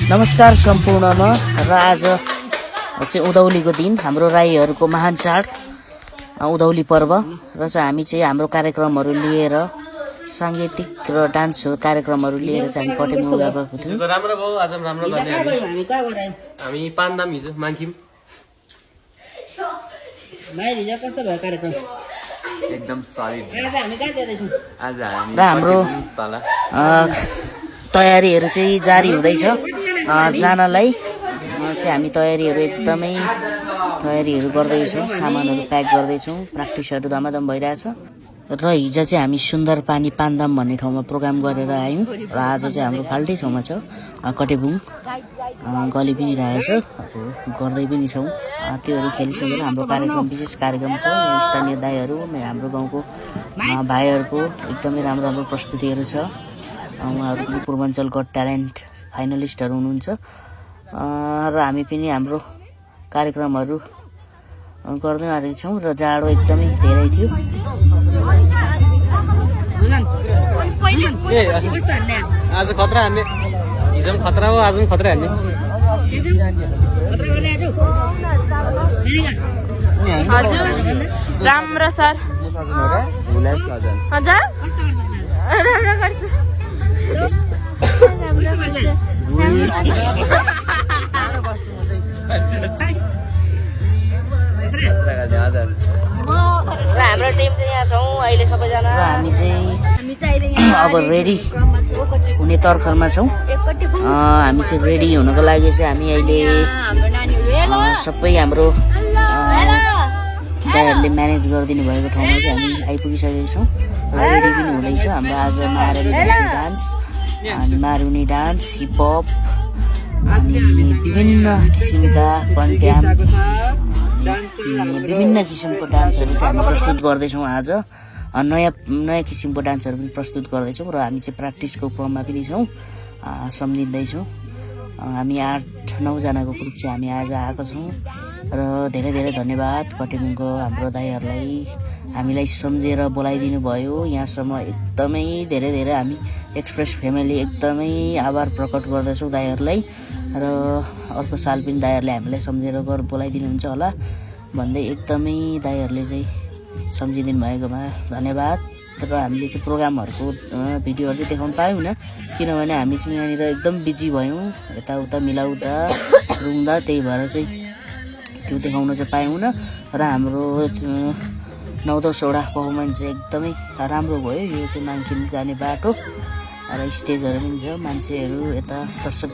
नमस्कार सम्पूर्णमा र आज चाहिँ उधौलीको दिन हाम्रो राईहरूको महान चाड उधौली पर्व र चाहिँ हामी चाहिँ हाम्रो कार्यक्रमहरू लिएर सांगीतिक र डान्स कार्यक्रमहरू लिएर चाहिँ हामी कटेबुङ गएको थियौँ। राम्रो भयो आज राम्रो गर्ने हामी पान्दाम हिजो मान्छौँ। माइल हिजो कस्तो भयो कार्यक्रम? एकदम सलिड। आज हामी कहाँ जाँदैछौँ? आज हामी र हाम्रो तयारीहरू चाहिँ जारी हुँदैछ। जानलाई चाहिँ हामी तयारीहरू गर्दैछौँ, सामानहरू प्याक गर्दैछौँ, प्र्याक्टिसहरू धमाधम भइरहेछ। र हिजो चाहिँ हामी सुन्दर पानी पान्दाम भन्ने ठाउँमा प्रोग्राम गरेर आयौँ र आज चाहिँ हाम्रो फाल्टै ठाउँमा छ कटेबुङ गली पनि रहेछ, अब गर्दै पनि छौँ। त्योहरू खेलिसकेर हाम्रो कार्यक्रम विशेष कार्यक्रम छ। यहाँ स्थानीय दाईहरू हाम्रो गाउँको भाइहरूको एकदमै राम्रो राम्रो प्रस्तुतिहरू छ। उहाँहरू पनि पूर्वाञ्चल गट ट्यालेन्ट फाइनलिस्टहरू हुनुहुन्छ र हामी पनि हाम्रो कार्यक्रमहरू गर्दै आएका छौँ र जाडो एकदमै धेरै थियो। आज खतरा हान्ने, हिजो पनि खतरा हो, आज पनि खतरा हान्ने। राम्रो सर हजुर राम्रो गर्छु। हाम्रो टिम चाहिँ यहाँ छौँ अहिले सबैजना र हामी चाहिँ अब रेडी हुने तर्खरमा छौँ। हामी चाहिँ रेडी हुनको लागि चाहिँ हामी अहिले सबै हाम्रो दाइहरूले म्यानेज गरिदिनु भएको ठाउँमा चाहिँ हामी आइपुगिसकेका छौँ र रेडी पनि हुँदैछौँ। हाम्रो आज मारुनी डान्स, हिपहप अनि विभिन्न किसिमका कन्ट्याम विभिन्न किसिमको डान्सहरू चाहिँ हामी प्रस्तुत गर्दैछौँ। आज नयाँ किसिमको डान्सहरू पनि प्रस्तुत गर्दैछौँ र हामी चाहिँ प्र्याक्टिसको क्रममा पनि छौँ, सम्झिँदैछौँ। हामी 8-9 जनाको ग्रुप चाहिँ हामी आज आएको छौँ र धेरै धेरै धन्यवाद कटेबुङको हाम्रो दाइहरूलाई हामीलाई सम्झेर बोलाइदिनु भयो यहाँसम्म। एकदमै धेरै धेरै हामी एक्सप्रेस फ्यामिली एकदमै आभार प्रकट गर्दछौँ दाइहरूलाई र अर्को साल पनि दाइहरूले हामीलाई सम्झेर बोलाइदिनुहुन्छ होला भन्दै एकदमै दाइहरूले चाहिँ सम्झिदिनु भएकोमा धन्यवाद। र हामीले चाहिँ प्रोग्रामहरूको भिडियोहरू चाहिँ देखाउनु पाएनौँ किनभने हामी चाहिँ यहाँनिर एकदम बिजी भयौँ, यताउता मिलाउँदा रुँदा, त्यही भएर चाहिँ त्यो देखाउन चाहिँ पाएनौँ र हाम्रो 9-10 वटा पर्फर्मेन्स चाहिँ एकदमै राम्रो भयो। यो चाहिँ मान्छे जाने बाटो र स्टेजहरू पनि छ, मान्छेहरू यता दर्शक